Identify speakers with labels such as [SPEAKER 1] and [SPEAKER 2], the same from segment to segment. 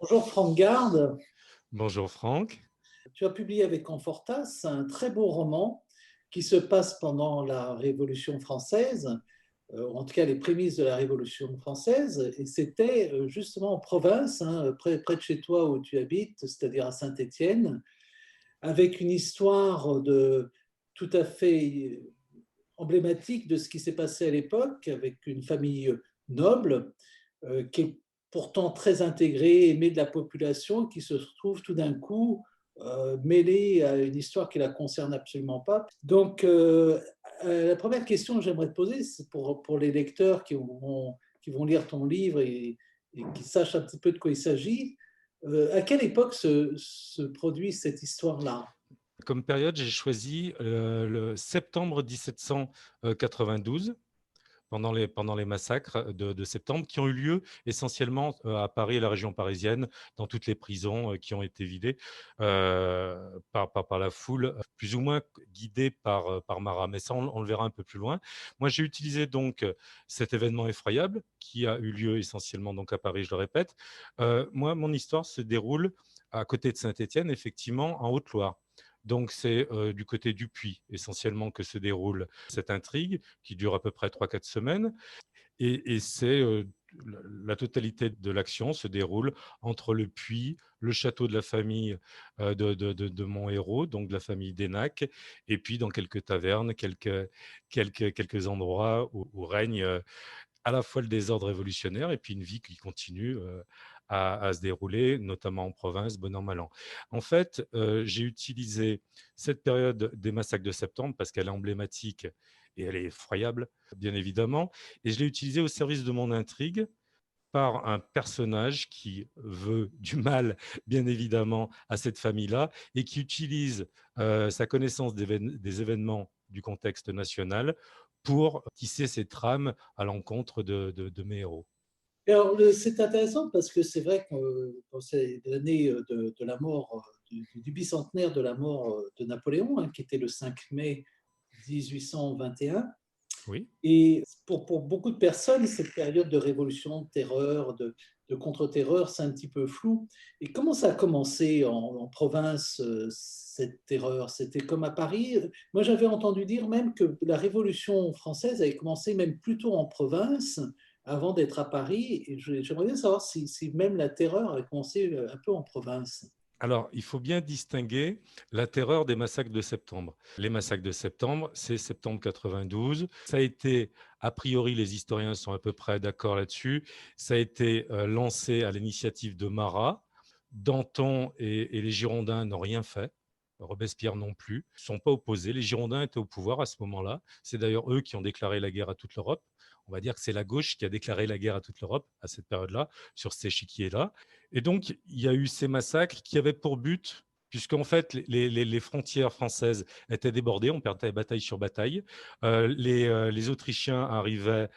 [SPEAKER 1] Bonjour Franck Garde,
[SPEAKER 2] Bonjour Franck.
[SPEAKER 1] tu as publié avec Confortas un très beau roman qui se passe pendant la Révolution française, en tout cas les prémices de la Révolution française, et c'était justement en province, hein, près de chez toi où tu habites, c'est-à-dire à Saint-Étienne, avec une histoire tout à fait emblématique de ce qui s'est passé à l'époque, avec une famille noble qui est pourtant très intégrée, aimée de la population, qui se retrouve tout d'un coup mêlée à une histoire qui ne la concerne absolument pas. Donc, la première question que j'aimerais te poser, c'est pour les lecteurs qui vont lire ton livre et qui sachent un petit peu de quoi il s'agit. À quelle époque se produit cette histoire-là?
[SPEAKER 2] Comme période, j'ai choisi le septembre 1792, pendant les massacres de septembre, qui ont eu lieu essentiellement à Paris et la région parisienne, dans toutes les prisons qui ont été vidées par la foule, plus ou moins guidée par Marat. Mais ça, on le verra un peu plus loin. Moi, j'ai utilisé donc cet événement effroyable qui a eu lieu essentiellement donc à Paris, je le répète. Moi, mon histoire se déroule à côté de Saint-Étienne, effectivement, en Haute-Loire. Donc, c'est du côté du Puy, essentiellement, que se déroule cette intrigue, qui dure à peu près 3 4 semaines. Et c'est la totalité de l'action se déroule entre le Puy, le château de la famille de mon héros, donc de la famille d'Enac, et puis dans quelques tavernes, quelques endroits où règne à la fois le désordre révolutionnaire et puis une vie qui continue à se dérouler, notamment en province, bon an, mal an. En fait, j'ai utilisé cette période des massacres de septembre parce qu'elle est emblématique et elle est effroyable, bien évidemment, et je l'ai utilisée au service de mon intrigue par un personnage qui veut du mal, bien évidemment, à cette famille-là et qui utilise sa connaissance des événements du contexte national pour tisser ses trames à l'encontre de mes héros.
[SPEAKER 1] Et alors, c'est intéressant parce que c'est vrai que dans ces années de la mort, du bicentenaire de la mort de Napoléon, hein, qui était le 5 mai 1821,
[SPEAKER 2] Oui.
[SPEAKER 1] et pour beaucoup de personnes, cette période de révolution, de terreur, de contre-terreur, c'est un petit peu flou. Et comment ça a commencé en province, cette terreur? C'était comme à Paris? Moi, j'avais entendu dire même que la Révolution française avait commencé même plutôt en province avant d'être à Paris. Et j'aimerais bien savoir si même la terreur a commencé un peu en province.
[SPEAKER 2] Alors, il faut bien distinguer la terreur des massacres de septembre. Les massacres de septembre, c'est septembre 92. Ça a été, a priori, les historiens sont à peu près d'accord là-dessus, ça a été lancé à l'initiative de Marat. Danton et les Girondins n'ont rien fait. Robespierre non plus, ne sont pas opposés. Les Girondins étaient au pouvoir à ce moment-là. C'est d'ailleurs eux qui ont déclaré la guerre à toute l'Europe. On va dire que c'est la gauche qui a déclaré la guerre à toute l'Europe à cette période-là, sur cet échiquier-là. Et donc, il y a eu ces massacres qui avaient pour but, puisqu'en fait, les frontières françaises étaient débordées, on perdait bataille sur bataille. Les Autrichiens arrivaient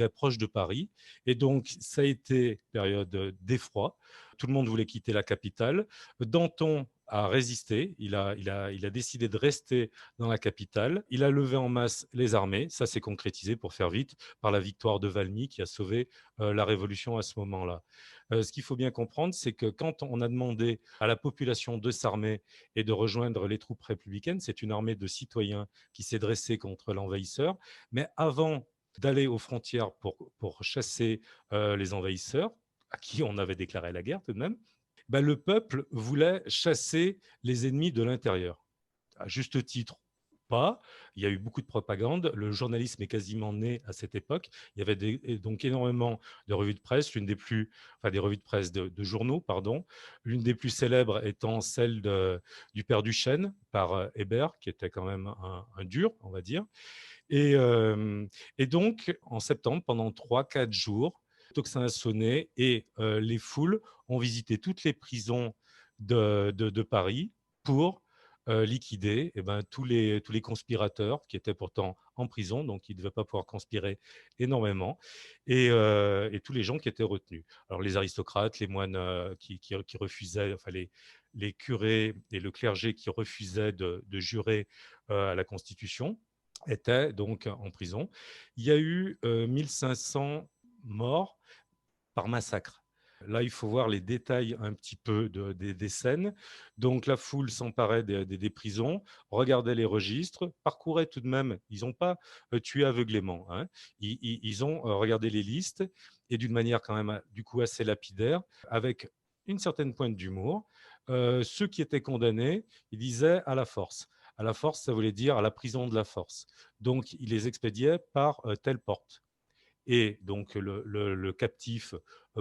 [SPEAKER 2] proches de Paris. Et donc, ça a été période d'effroi. Tout le monde voulait quitter la capitale. Danton a résisté, il a décidé de rester dans la capitale. Il a levé en masse les armées, ça s'est concrétisé pour faire vite par la victoire de Valmy qui a sauvé la Révolution à ce moment-là. Ce qu'il faut bien comprendre, c'est que quand on a demandé à la population de s'armer et de rejoindre les troupes républicaines, c'est une armée de citoyens qui s'est dressée contre l'envahisseur. Mais avant d'aller aux frontières pour chasser les envahisseurs, à qui on avait déclaré la guerre tout de même, bah, le peuple voulait chasser les ennemis de l'intérieur. À juste titre, pas. Il y a eu beaucoup de propagande. Le journalisme est quasiment né à cette époque. Il y avait donc énormément de revues de presse, des revues de presse de journaux, pardon. L'une des plus célèbres étant celle du Père Duchesne par Hébert, qui était quand même un dur, on va dire. Et, euh, et donc, en septembre, pendant 3 4 jours, le tocsin a sonné et les foules ont visité toutes les prisons de Paris pour liquider tous les conspirateurs qui étaient pourtant en prison, donc ils ne devaient pas pouvoir conspirer énormément, et tous les gens qui étaient retenus. Alors les aristocrates, les moines qui refusaient, enfin les curés et le clergé qui refusaient de jurer à la Constitution, étaient donc en prison. Il y a eu 1500 morts par massacre. Là, il faut voir les détails un petit peu des scènes. Donc, la foule s'emparait des prisons, regardait les registres, parcourait tout de même. Ils n'ont pas tué aveuglément, hein. Ils ont regardé les listes et d'une manière quand même du coup assez lapidaire, avec une certaine pointe d'humour. Ceux qui étaient condamnés, ils disaient à la force. À la force, ça voulait dire à la prison de la force. Donc, ils les expédiaient par telle porte. Et donc, le captif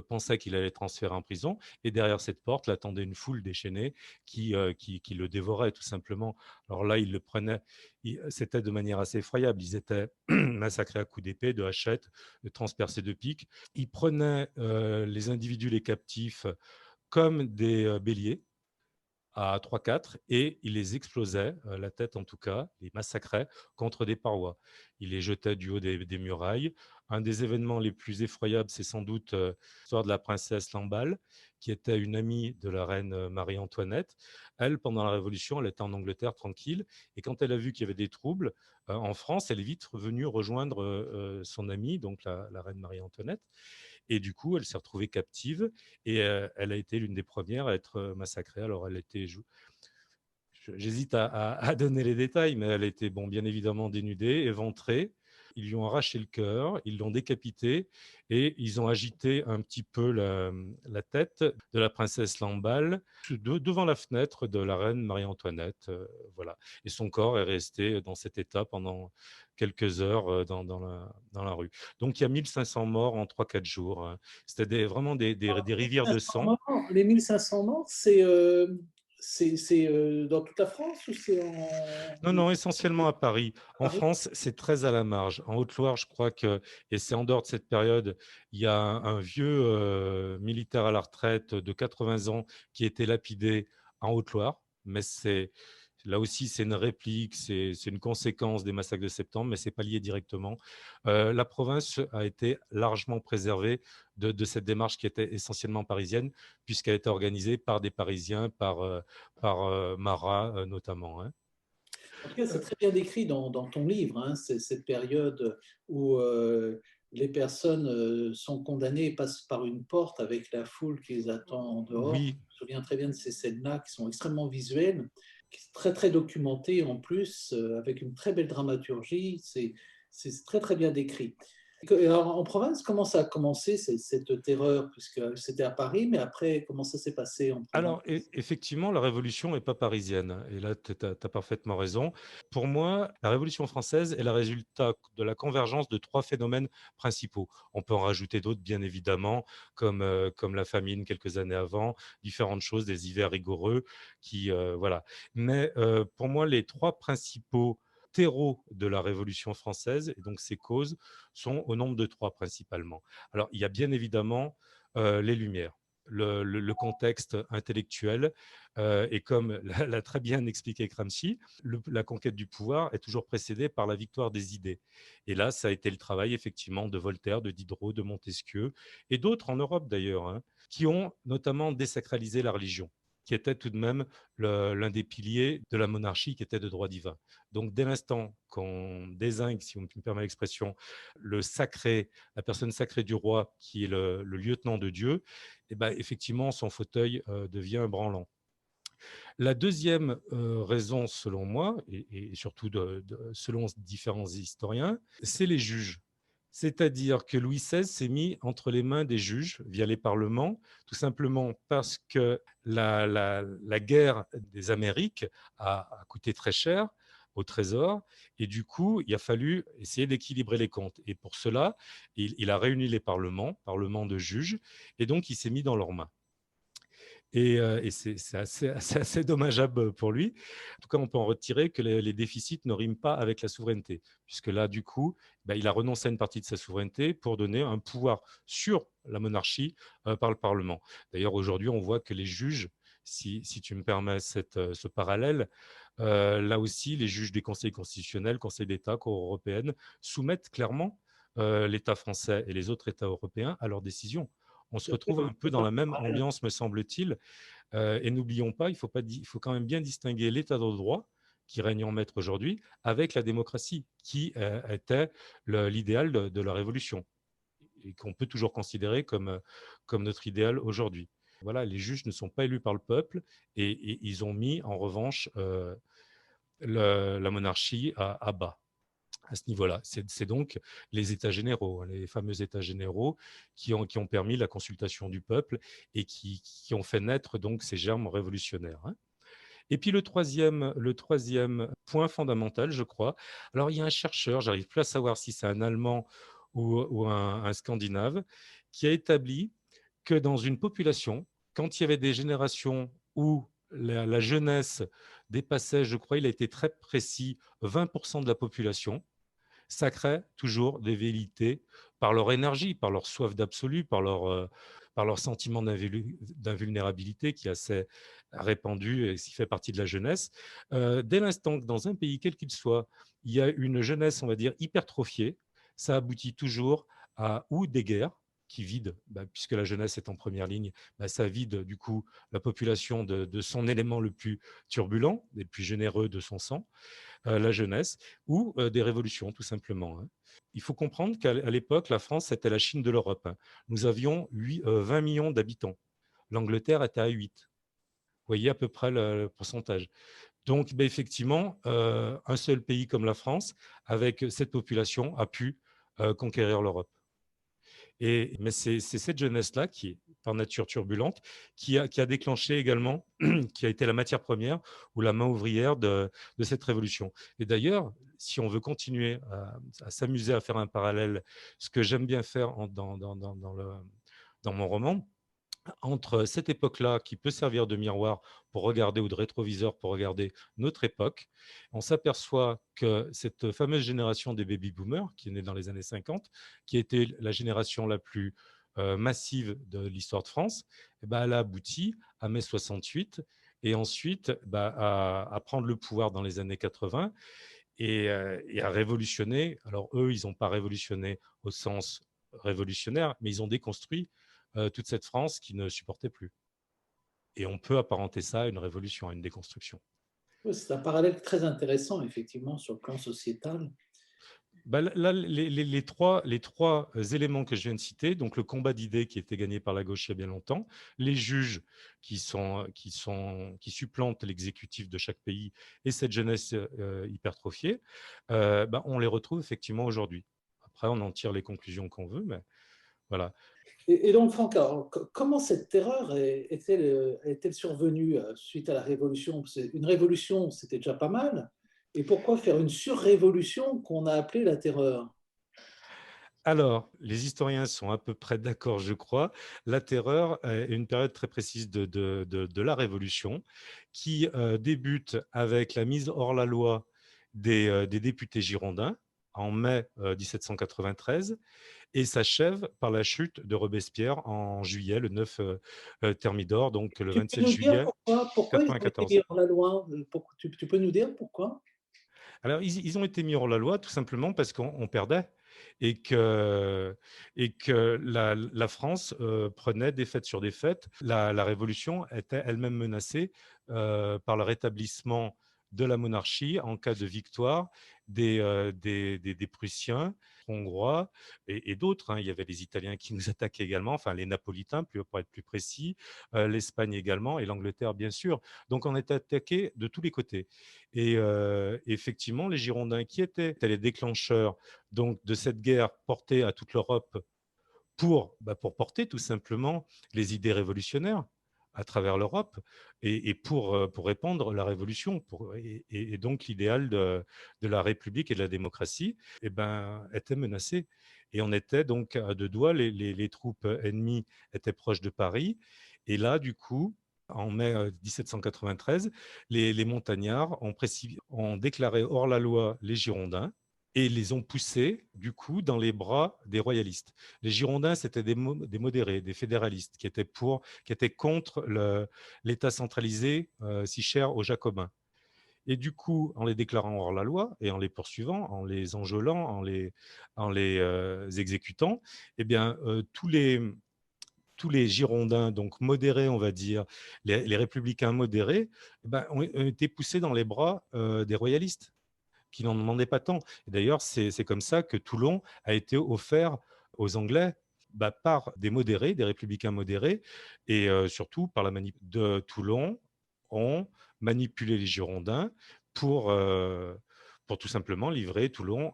[SPEAKER 2] pensait qu'il allait être transféré en prison. Et derrière cette porte, l'attendait une foule déchaînée qui le dévorait, tout simplement. Alors là, ils le prenaient. C'était de manière assez effroyable. Ils étaient massacrés à coups d'épée, de hachettes, transpercés de piques. Ils prenaient les individus, les captifs, comme des béliers à 3-4 et il les explosait, la tête en tout cas, les massacrait contre des parois. Il les jetait du haut des murailles. Un des événements les plus effroyables, c'est sans doute l'histoire de la princesse Lamballe, qui était une amie de la reine Marie-Antoinette. Elle, pendant la Révolution, elle était en Angleterre tranquille, et quand elle a vu qu'il y avait des troubles en France, elle est vite revenue rejoindre son amie, donc la reine Marie-Antoinette. Et du coup, elle s'est retrouvée captive et elle a été l'une des premières à être massacrée. Alors, elle était, j'hésite à donner les détails, mais elle était, bon, bien évidemment dénudée, éventrée. Ils lui ont arraché le cœur, ils l'ont décapité et ils ont agité un petit peu la tête de la princesse Lamballe devant la fenêtre de la reine Marie-Antoinette. Voilà. Et son corps est resté dans cet état pendant quelques heures dans la rue. Donc, il y a 1500 morts en 3-4 jours, hein. C'était vraiment des rivières de
[SPEAKER 1] 1500
[SPEAKER 2] sang.
[SPEAKER 1] morts, les 1500 morts, c'est dans toute la France ou c'est
[SPEAKER 2] Non, non, essentiellement à Paris. En
[SPEAKER 1] Paris?
[SPEAKER 2] France, c'est très à la marge. En Haute-Loire, je crois que, et c'est en dehors de cette période, il y a un vieux militaire à la retraite de 80 ans qui a été lapidé en Haute-Loire, mais là aussi, c'est une réplique, c'est une conséquence des massacres de septembre, mais c'est pas lié directement. La province a été largement préservée de cette démarche qui était essentiellement parisienne, puisqu'elle était organisée par des Parisiens, par Marat notamment, hein.
[SPEAKER 1] En tout cas, c'est très bien décrit dans ton livre, hein, cette période où les personnes sont condamnées et passent par une porte avec la foule qui les attend en dehors.
[SPEAKER 2] Oui,
[SPEAKER 1] Je me souviens très bien de ces scènes-là qui sont extrêmement visuelles, qui sont très très documentées en plus, avec une très belle dramaturgie. C'est très très bien décrit. Alors, en province, comment ça a commencé cette terreur? Puisque c'était à Paris, mais après, comment ça s'est passé en province?
[SPEAKER 2] alors effectivement, la Révolution n'est pas parisienne et là, tu as parfaitement raison. Pour moi, la Révolution française est le résultat de la convergence de 3 phénomènes principaux. On peut en rajouter d'autres, bien évidemment, comme la famine quelques années avant, différentes choses, des hivers rigoureux voilà. Mais pour moi, les 3 principaux terreaux de la Révolution française, et donc ses causes, sont au nombre de 3 principalement. Alors, il y a bien évidemment les Lumières, le contexte intellectuel. Et comme l'a très bien expliqué Gramsci, la conquête du pouvoir est toujours précédée par la victoire des idées. Et là, ça a été le travail effectivement de Voltaire, de Diderot, de Montesquieu et d'autres en Europe d'ailleurs, hein, qui ont notamment désacralisé la religion, qui était tout de même l'un des piliers de la monarchie qui était de droit divin. Donc dès l'instant qu'on désigne, si on me permet l'expression, le sacré, la personne sacrée du roi qui est le lieutenant de Dieu, eh ben, effectivement, son fauteuil devient branlant. La deuxième raison, selon moi, et surtout selon différents historiens, c'est les juges. C'est-à-dire que Louis XVI s'est mis entre les mains des juges via les parlements, tout simplement parce que la guerre des Amériques a coûté très cher au Trésor, et du coup, il a fallu essayer d'équilibrer les comptes. Et pour cela, il a réuni les parlements de juges, et donc il s'est mis dans leurs mains. Et c'est assez dommageable pour lui. En tout cas, on peut en retirer que les déficits ne riment pas avec la souveraineté, puisque là, du coup, ben, il a renoncé à une partie de sa souveraineté pour donner un pouvoir sur la monarchie par le Parlement. D'ailleurs, aujourd'hui, on voit que les juges, si tu me permets ce parallèle, là aussi, les juges des conseils constitutionnels, Conseil d'État, Cour européenne, soumettent clairement l'État français et les autres États européens à leurs décisions. On se retrouve un peu dans la même ambiance, me semble-t-il. Et n'oublions pas, il faut quand même bien distinguer l'état de droit qui règne en maître aujourd'hui avec la démocratie qui était l'idéal de la Révolution. et qu'on peut toujours considérer comme notre idéal aujourd'hui. Voilà, les juges ne sont pas élus par le peuple et ils ont mis en revanche la monarchie à bas à ce niveau-là. C'est donc les États généraux, hein, les fameux États généraux qui ont permis la consultation du peuple et qui ont fait naître donc ces germes révolutionnaires, hein. Et puis le troisième point fondamental, je crois, alors il y a un chercheur, j'arrive plus à savoir si c'est un Allemand ou un Scandinave, qui a établi que dans une population, quand il y avait des générations où la jeunesse dépassait, je crois, il a été très précis, 20% de la population, ça crée toujours des velléités par leur énergie, par leur soif d'absolu, par leur sentiment d'invulnérabilité qui est assez répandu et qui fait partie de la jeunesse. Dès l'instant que dans un pays, quel qu'il soit, il y a une jeunesse, on va dire, hypertrophiée, ça aboutit toujours à ou des guerres qui vident, puisque la jeunesse est en première ligne, ça vide du coup la population de son élément le plus turbulent, le plus généreux de son sang, la jeunesse, ou des révolutions, tout simplement, hein. Il faut comprendre qu'à l'époque, la France, c'était la Chine de l'Europe, hein. Nous avions 20 millions d'habitants. L'Angleterre était à 8. Vous voyez à peu près le pourcentage. Donc, effectivement, un seul pays comme la France, avec cette population, a pu conquérir l'Europe. Mais c'est cette jeunesse-là, qui est par nature turbulente, qui a déclenché également, qui a été la matière première ou la main ouvrière de cette révolution. Et d'ailleurs, si on veut continuer à s'amuser à faire un parallèle, ce que j'aime bien faire dans mon roman, entre cette époque-là, qui peut servir de miroir pour regarder, ou de rétroviseur pour regarder notre époque, on s'aperçoit que cette fameuse génération des baby-boomers, qui est née dans les années 50, qui a été la génération la plus massive de l'histoire de France, elle a abouti à mai 68 et ensuite à prendre le pouvoir dans les années 80 et à révolutionner. Alors eux, ils n'ont pas révolutionné au sens révolutionnaire, mais ils ont déconstruit toute cette France qui ne supportait plus. Et on peut apparenter ça à une révolution, à une déconstruction.
[SPEAKER 1] Oui, c'est un parallèle très intéressant, effectivement, sur le plan sociétal.
[SPEAKER 2] Là, les trois éléments que je viens de citer, donc le combat d'idées qui était gagné par la gauche il y a bien longtemps, les juges qui supplantent l'exécutif de chaque pays et cette jeunesse hypertrophiée, on les retrouve effectivement aujourd'hui. Après, on en tire les conclusions qu'on veut, mais voilà.
[SPEAKER 1] Et donc, Franck, alors, comment cette terreur est-elle survenue suite à la Révolution? Une révolution, c'était déjà pas mal. Et pourquoi faire une surrévolution qu'on a appelée la terreur?
[SPEAKER 2] Alors, les historiens sont à peu près d'accord, je crois. La Terreur est une période très précise de la Révolution qui débute avec la mise hors la loi des députés girondins en mai 1793 et s'achève par la chute de Robespierre en juillet, le 9 Thermidor, donc le
[SPEAKER 1] Tu peux
[SPEAKER 2] 27
[SPEAKER 1] nous dire
[SPEAKER 2] juillet
[SPEAKER 1] pourquoi ils ont été
[SPEAKER 2] 94.
[SPEAKER 1] mis hors la loi? Tu peux nous dire pourquoi?
[SPEAKER 2] Alors, ils ont été mis hors la loi tout simplement parce qu'on perdait et que la France prenait défaite sur défaite. La Révolution était elle-même menacée par le rétablissement de la monarchie en cas de victoire des Prussiens, Hongrois et d'autres, hein. Il y avait les Italiens qui nous attaquaient également, enfin les Napolitains, pour être plus précis, l'Espagne également et l'Angleterre, bien sûr. Donc, on était attaqué de tous les côtés. Et effectivement, les Girondins, qui étaient les déclencheurs donc, de cette guerre portée à toute l'Europe pour porter tout simplement les idées révolutionnaires à travers l'Europe et pour répandre la révolution et donc l'idéal de la République et de la démocratie était menacé. Et on était donc à deux doigts, les troupes ennemies étaient proches de Paris. Et là, du coup, en mai 1793, les montagnards ont déclaré hors la loi les Girondins et les ont poussés, du coup, dans les bras des royalistes. Les Girondins, c'était des modérés, des fédéralistes qui étaient contre l'État centralisé si cher aux Jacobins. Et du coup, en les déclarant hors la loi et en les poursuivant, en les enjôlant, en les exécutant, tous les Girondins, donc modérés, on va dire, les républicains modérés, ont été poussés dans les bras des royalistes qui n'en demandaient pas tant. Et d'ailleurs, c'est comme ça que Toulon a été offert aux Anglais par des modérés, des républicains modérés, et surtout par la manip de Toulon, ont manipulé les Girondins pour, euh, pour tout simplement livrer Toulon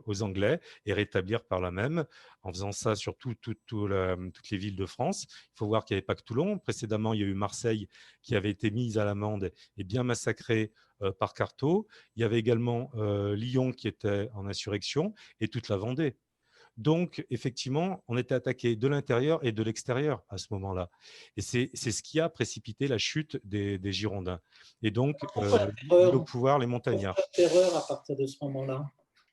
[SPEAKER 2] aux Anglais et rétablir par là même, en faisant ça sur toutes les villes de France. Il faut voir qu'il n'y avait pas que Toulon. Précédemment, il y a eu Marseille qui avait été mise à l'amende et bien massacrée par Carteau. Il y avait également Lyon qui était en insurrection et toute la Vendée. Donc, effectivement, on était attaqué de l'intérieur et de l'extérieur à ce moment-là. Et c'est ce qui a précipité la chute des Girondins. Et donc,
[SPEAKER 1] Pourquoi la
[SPEAKER 2] mis au
[SPEAKER 1] terreur?
[SPEAKER 2] pouvoir les
[SPEAKER 1] Pourquoi
[SPEAKER 2] montagnards.
[SPEAKER 1] la terreur à partir de ce moment-là?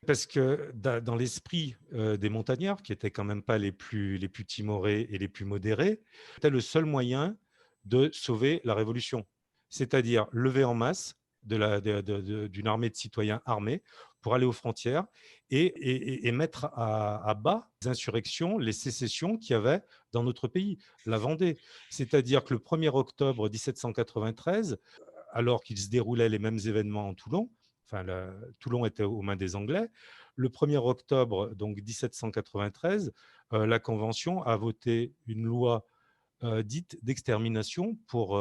[SPEAKER 2] Parce que dans l'esprit des montagnards, qui étaient quand même pas les plus timorés et les plus modérés, c'était le seul moyen de sauver la révolution. C'est-à-dire lever en masse d'une armée de citoyens armés pour aller aux frontières et mettre à bas les insurrections, les sécessions qu'il y avait dans notre pays, la Vendée. C'est-à-dire que le 1er octobre 1793, alors qu'il se déroulait les mêmes événements en Toulon, Toulon était aux mains des Anglais. Le 1er octobre donc 1793, la Convention a voté une loi dite d'extermination pour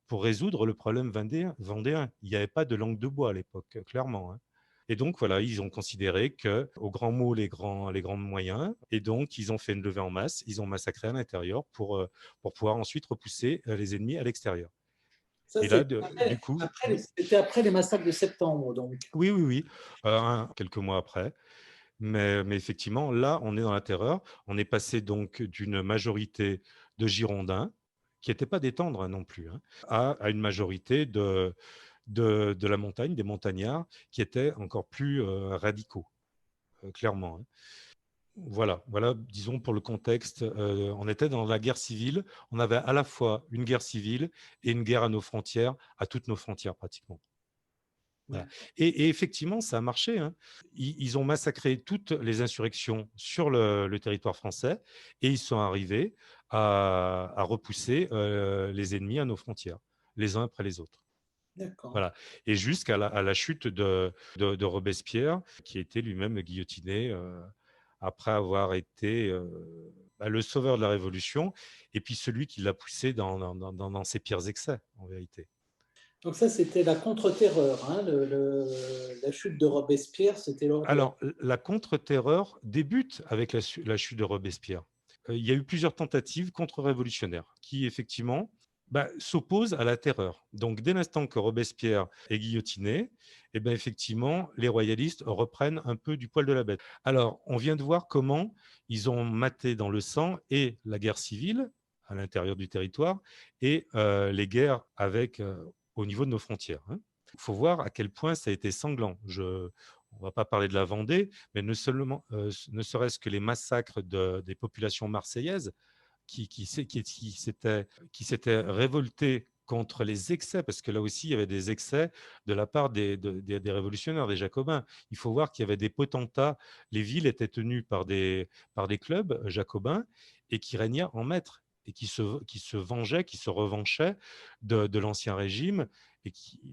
[SPEAKER 2] résoudre le problème vendéen. Il n'y avait pas de langue de bois à l'époque, clairement, hein. Et donc, voilà, ils ont considéré qu'aux grands mots, les grands moyens, et donc ils ont fait une levée en masse, ils ont massacré à l'intérieur pour pouvoir ensuite repousser les ennemis à l'extérieur.
[SPEAKER 1] Ça,
[SPEAKER 2] Et là,
[SPEAKER 1] c'était
[SPEAKER 2] du coup, oui,
[SPEAKER 1] c'était après les massacres de septembre, donc.
[SPEAKER 2] oui, oui, oui, quelques mois après. Mais effectivement, là, on est dans la terreur. On est passé donc d'une majorité de Girondins, qui n'était pas des tendres, hein, non plus, hein, à une majorité de la montagne, des montagnards, qui étaient encore plus radicaux, clairement, hein. Voilà, disons pour le contexte, on était dans la guerre civile. On avait à la fois une guerre civile et une guerre à nos frontières, à toutes nos frontières pratiquement. Voilà. Et effectivement, ça a marché, hein. Ils ont massacré toutes les insurrections sur le territoire français et ils sont arrivés à repousser les ennemis à nos frontières, les uns après les autres.
[SPEAKER 1] D'accord.
[SPEAKER 2] Voilà. Et jusqu'à à la chute de Robespierre, qui a été lui-même guillotiné après avoir été le sauveur de la Révolution et puis celui qui l'a poussé dans ses pires excès, en vérité.
[SPEAKER 1] Donc ça, c'était la contre-terreur, hein, la chute de Robespierre, c'était lors de la...
[SPEAKER 2] Alors, la contre-terreur débute avec la chute de Robespierre. Il y a eu plusieurs tentatives contre-révolutionnaires qui, effectivement, s'opposent à la terreur. Donc, dès l'instant que Robespierre est guillotiné, eh ben, effectivement, les royalistes reprennent un peu du poil de la bête. Alors, on vient de voir comment ils ont maté dans le sang et la guerre civile à l'intérieur du territoire et les guerres au niveau de nos frontières, hein. Il faut voir à quel point ça a été sanglant. On ne va pas parler de la Vendée, mais ne serait-ce que les massacres des populations marseillaises qui s'étaient révoltées contre les excès, parce que là aussi, il y avait des excès de la part des révolutionnaires, des jacobins. Il faut voir qu'il y avait des potentats. Les villes étaient tenues par des clubs jacobins et qui régnaient en maîtres et qui se vengeaient, qui se revanchaient de l'ancien régime.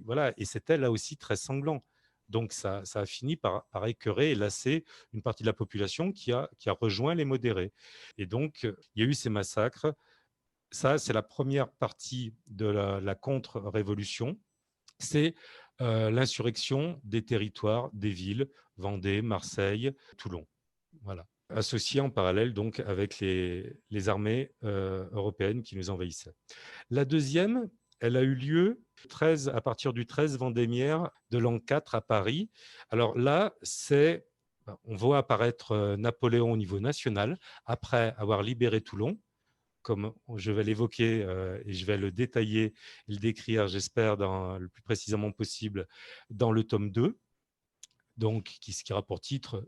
[SPEAKER 2] Voilà, et c'était là aussi très sanglant. Donc, ça a fini par écœurer et lasser une partie de la population qui a rejoint les modérés. Et donc, il y a eu ces massacres. Ça, c'est la première partie de la contre-révolution. C'est l'insurrection des territoires, des villes, Vendée, Marseille, Toulon. Voilà. Associé en parallèle donc avec les armées européennes qui nous envahissaient. La deuxième, elle a eu lieu à partir du 13 Vendémiaire de l'an 4 à Paris. Alors là, on voit apparaître Napoléon au niveau national après avoir libéré Toulon, comme je vais l'évoquer et je vais le détailler et le décrire, j'espère, le plus précisément possible, dans le tome 2, donc, qui aura pour titre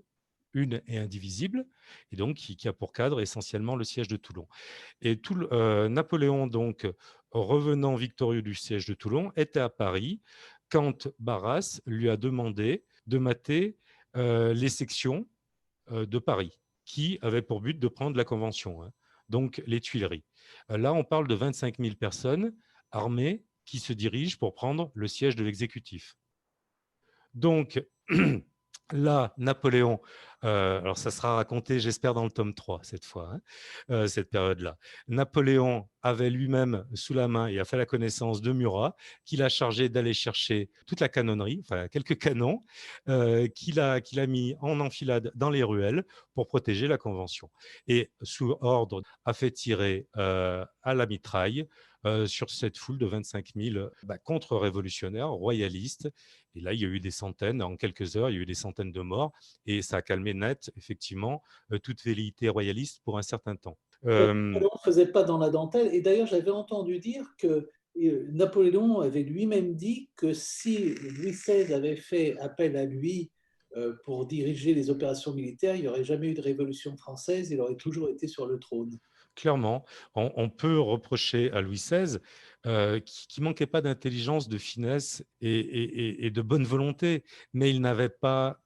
[SPEAKER 2] Une et indivisible, et donc qui a pour cadre essentiellement le siège de Toulon. Et Napoléon, donc, revenant victorieux du siège de Toulon, était à Paris quand Barras lui a demandé de mater les sections de Paris, qui avaient pour but de prendre la Convention, hein, donc les Tuileries. Là, on parle de 25 000 personnes armées qui se dirigent pour prendre le siège de l'exécutif. Donc, Là, Napoléon, alors ça sera raconté, j'espère, dans le tome 3 cette fois, hein, cette période-là. Napoléon avait lui-même sous la main et a fait la connaissance de Murat, qu'il a chargé d'aller chercher toute la canonnerie, enfin quelques canons, qu'il a mis en enfilade dans les ruelles pour protéger la Convention. Et sous ordre, a fait tirer à la mitraille sur cette foule de 25 000 contre-révolutionnaires, royalistes. Et là, il y a eu des centaines, en quelques heures, il y a eu des centaines de morts, et ça a calmé net, effectivement, toute velléité royaliste pour un certain temps.
[SPEAKER 1] Napoléon ne faisait pas dans la dentelle. Et d'ailleurs, j'avais entendu dire que Napoléon avait lui-même dit que si Louis XVI avait fait appel à lui pour diriger les opérations militaires, il n'y aurait jamais eu de révolution française, il aurait toujours été sur le trône.
[SPEAKER 2] Clairement, on peut reprocher à Louis XVI qui manquait pas d'intelligence, de finesse et de bonne volonté, mais il n'avait pas,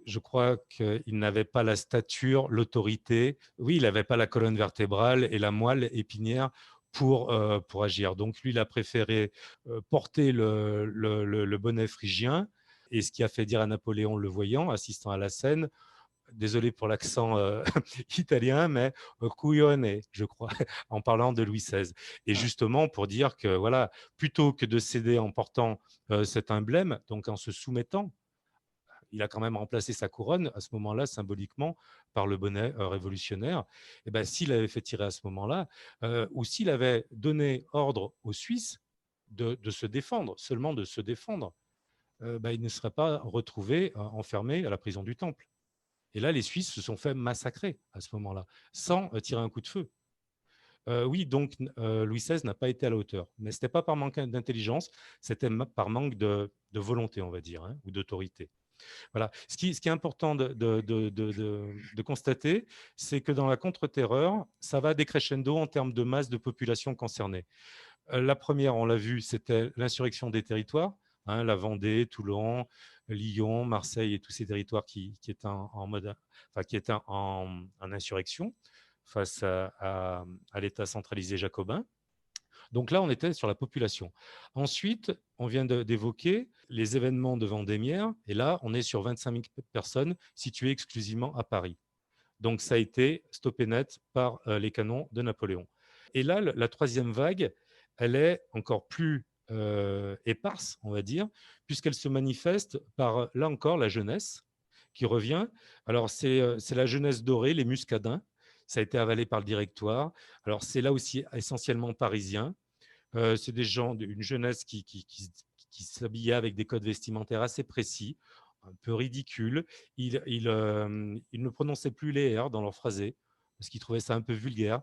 [SPEAKER 2] je crois qu'il n'avait pas la stature, l'autorité. Oui, il n'avait pas la colonne vertébrale et la moelle épinière pour agir. Donc lui, il a préféré porter le bonnet phrygien, et ce qui a fait dire à Napoléon, le voyant, assistant à la scène, désolé pour l'accent italien, mais couillonné, je crois, en parlant de Louis XVI. Et justement, pour dire que, voilà, plutôt que de céder en portant cet emblème, donc en se soumettant, il a quand même remplacé sa couronne à ce moment-là, symboliquement, par le bonnet révolutionnaire. Et ben, s'il avait fait tirer à ce moment-là, ou s'il avait donné ordre aux Suisses de se défendre, seulement de se défendre, ben, il ne serait pas retrouvé enfermé à la prison du Temple. Et là, les Suisses se sont fait massacrer à ce moment-là, sans tirer un coup de feu. Oui, donc Louis XVI n'a pas été à la hauteur. Mais ce n'était pas par manque d'intelligence, c'était par manque de volonté, on va dire, hein, ou d'autorité. Voilà. Ce qui est important de constater, c'est que dans la contre-terreur, ça va décrescendo en termes de masse de population concernée. La première, on l'a vu, c'était l'insurrection des territoires, hein, la Vendée, Toulon, Lyon, Marseille et tous ces territoires qui étaient qui étaient en insurrection face à l'État centralisé jacobin. Donc là, on était sur la population. Ensuite, on vient d'évoquer les événements de Vendémiaire, et là, on est sur 25 000 personnes situées exclusivement à Paris. Donc ça a été stoppé net par les canons de Napoléon. Et là, la troisième vague, elle est encore plus éparse, on va dire, puisqu'elle se manifeste par, là encore, la jeunesse qui revient. Alors, c'est la jeunesse dorée, les muscadins. Ça a été avalé par le directoire. Alors, c'est là aussi essentiellement parisien. C'est des gens, une jeunesse qui s'habillait avec des codes vestimentaires assez précis, un peu ridicules. Ils ne prononçaient plus les R dans leur phrasé, parce qu'ils trouvaient ça un peu vulgaire.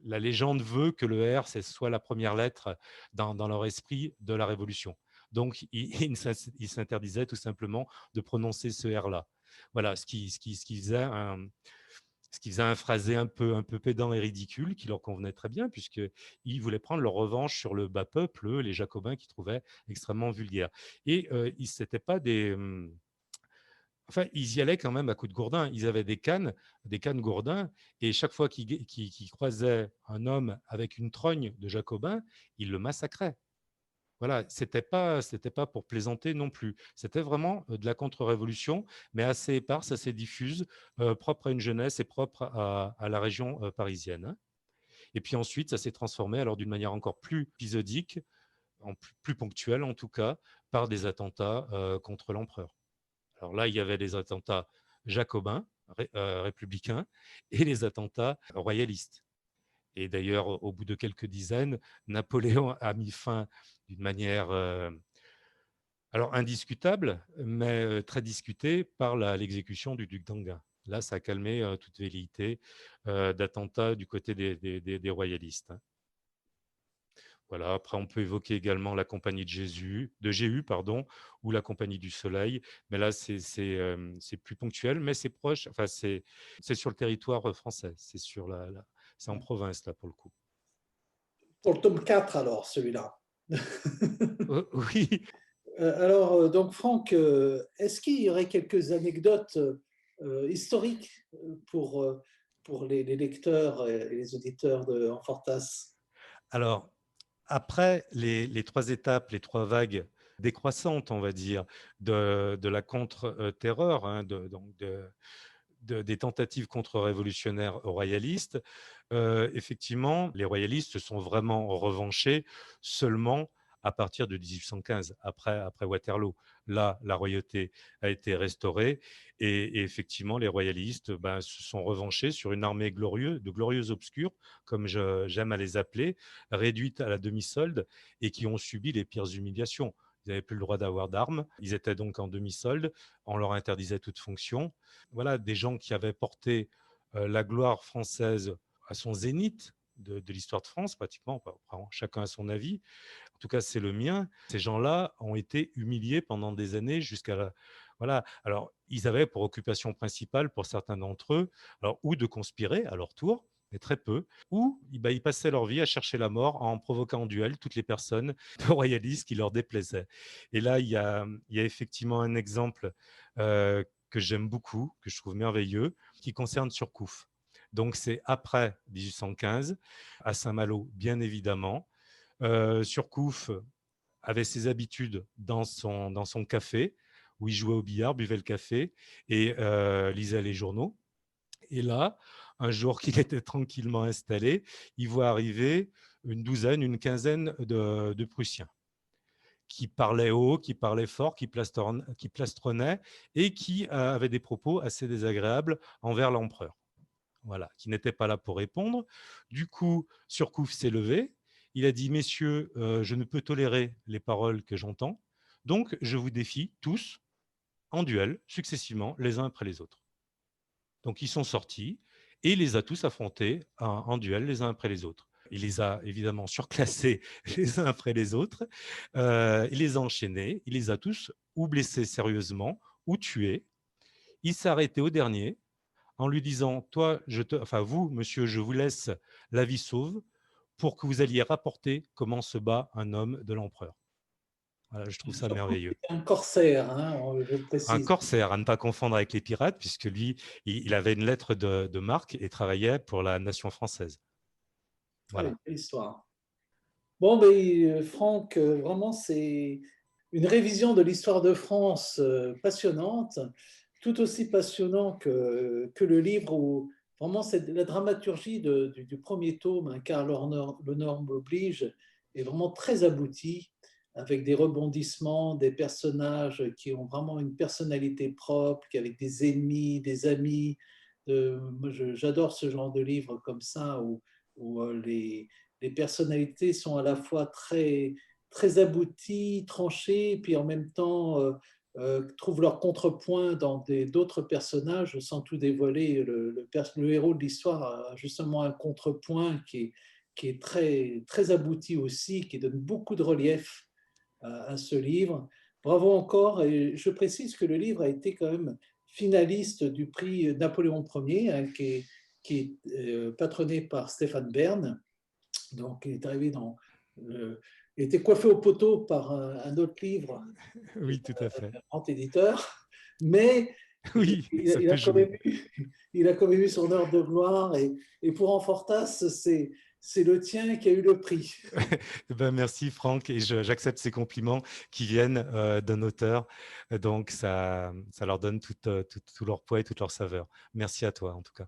[SPEAKER 2] La légende veut que le R, c'est soit la première lettre dans leur esprit de la Révolution. Donc, ils s'interdisaient tout simplement de prononcer ce R-là. Voilà, ce qui faisait un phrasé un peu pédant et ridicule qui leur convenait très bien, puisqu'ils voulaient prendre leur revanche sur le bas peuple, les Jacobins qu'ils trouvaient extrêmement vulgaires. Et c'était pas des. Enfin, ils y allaient quand même à coups de gourdin. Ils avaient des cannes gourdins, et chaque fois qu'ils croisaient un homme avec une trogne de Jacobin, ils le massacraient. Voilà, c'était pas pour plaisanter non plus. C'était vraiment de la contre-révolution, mais assez éparse, assez diffuse, propre à une jeunesse et propre à la région parisienne, hein. Et puis ensuite, ça s'est transformé alors d'une manière encore plus épisodique, plus ponctuelle en tout cas, par des attentats contre l'empereur. Alors là, il y avait des attentats jacobins, républicains, et les attentats royalistes. Et d'ailleurs, au bout de quelques dizaines, Napoléon a mis fin d'une manière alors indiscutable, mais très discutée par l'exécution du duc d'Enghien. Là, ça a calmé toute velléité d'attentat du côté des royalistes, hein. Voilà. Après, on peut évoquer également la Compagnie de Jéhu, pardon, ou la Compagnie du Soleil. Mais là, c'est plus ponctuel, mais c'est proche. Enfin, c'est sur le territoire français. C'est en province, là, pour le coup.
[SPEAKER 1] Pour le tome 4, alors, celui-là.
[SPEAKER 2] Oui.
[SPEAKER 1] Alors, donc, Franck, est-ce qu'il y aurait quelques anecdotes historiques pour les lecteurs et les auditeurs de Enfortas?
[SPEAKER 2] Alors, après les trois étapes, les trois vagues décroissante, on va dire, de la contre-terreur, hein, des tentatives contre-révolutionnaires royalistes, effectivement, les royalistes se sont vraiment revanchés seulement à partir de 1815, après Waterloo. Là, la royauté a été restaurée et effectivement, les royalistes ben, se sont revanchés sur une armée glorieuse, de glorieux obscurs, comme j'aime à les appeler, réduite à la demi-solde et qui ont subi les pires humiliations. Ils n'avaient plus le droit d'avoir d'armes. Ils étaient donc en demi-solde. On leur interdisait toute fonction. Voilà, des gens qui avaient porté la gloire française à son zénith de l'histoire de France, pratiquement. Chacun a son avis. En tout cas, c'est le mien. Ces gens-là ont été humiliés pendant des années jusqu'à la... Voilà. Alors, ils avaient pour occupation principale, pour certains d'entre eux, alors, ou de conspirer à leur tour, mais très peu, ou ils passaient leur vie à chercher la mort en provoquant en duel toutes les personnes royalistes qui leur déplaisaient. Et là, il y a effectivement un exemple que j'aime beaucoup, que je trouve merveilleux, qui concerne Surcouf. Donc, c'est après 1815, à Saint-Malo, bien évidemment. Surcouf avait ses habitudes dans son café, où il jouait au billard, buvait le café et lisait les journaux. Et là, un jour qu'il était tranquillement installé, il voit arriver une douzaine, une quinzaine de Prussiens qui parlaient haut, qui parlaient fort, qui plastronnaient et qui avaient des propos assez désagréables envers l'empereur. Voilà, qui n'était pas là pour répondre. Du coup, Surcouf s'est levé. Il a dit, messieurs, je ne peux tolérer les paroles que j'entends, donc je vous défie tous en duel, successivement, les uns après les autres. Donc ils sont sortis et il les a tous affrontés en duel, les uns après les autres. Il les a évidemment surclassés les uns après les autres. Il les a enchaînés. Il les a tous ou blessés sérieusement ou tués. Il s'est arrêté au dernier en lui disant, vous, monsieur, je vous laisse la vie sauve pour que vous alliez rapporter comment se bat un homme de l'empereur. Voilà, je trouve ça
[SPEAKER 1] Surtout,
[SPEAKER 2] merveilleux.
[SPEAKER 1] c'est un corsaire, hein, je le
[SPEAKER 2] Un
[SPEAKER 1] précise.
[SPEAKER 2] corsaire, à ne pas confondre avec les pirates, puisque lui, il avait une lettre de marque et travaillait pour la nation française.
[SPEAKER 1] Oui,
[SPEAKER 2] Voilà.
[SPEAKER 1] belle histoire. Bon, ben, Franck, vraiment, c'est une révision de l'histoire de France passionnante, tout aussi passionnant que le livre où vraiment c'est la dramaturgie du premier tome, hein, car l'honneur m'oblige, est vraiment très aboutie, avec des rebondissements, des personnages qui ont vraiment une personnalité propre, avec des ennemis, des amis. Moi, j'adore ce genre de livre comme ça, où les personnalités sont à la fois très abouties, tranchées, puis en même temps trouvent leur contrepoint dans d'autres personnages sans tout dévoiler. Le héros de l'histoire a justement un contrepoint qui est très abouti aussi, qui donne beaucoup de relief à ce livre. Bravo encore, et je précise que le livre a été quand même finaliste du prix Napoléon Ier, hein, qui est patronné par Stéphane Bern. Donc, il est arrivé il était coiffé au poteau par un autre livre,
[SPEAKER 2] Oui, tout à fait.
[SPEAKER 1] un grand éditeur, mais
[SPEAKER 2] Oui, ça peut jouer.
[SPEAKER 1] il a quand même eu son heure de gloire. Et pour Enfortas, c'est le tien qui a eu le prix.
[SPEAKER 2] Ben, merci Franck, et j'accepte ces compliments qui viennent d'un auteur, donc ça leur donne tout leur poids et toute leur saveur. Merci à toi en tout cas.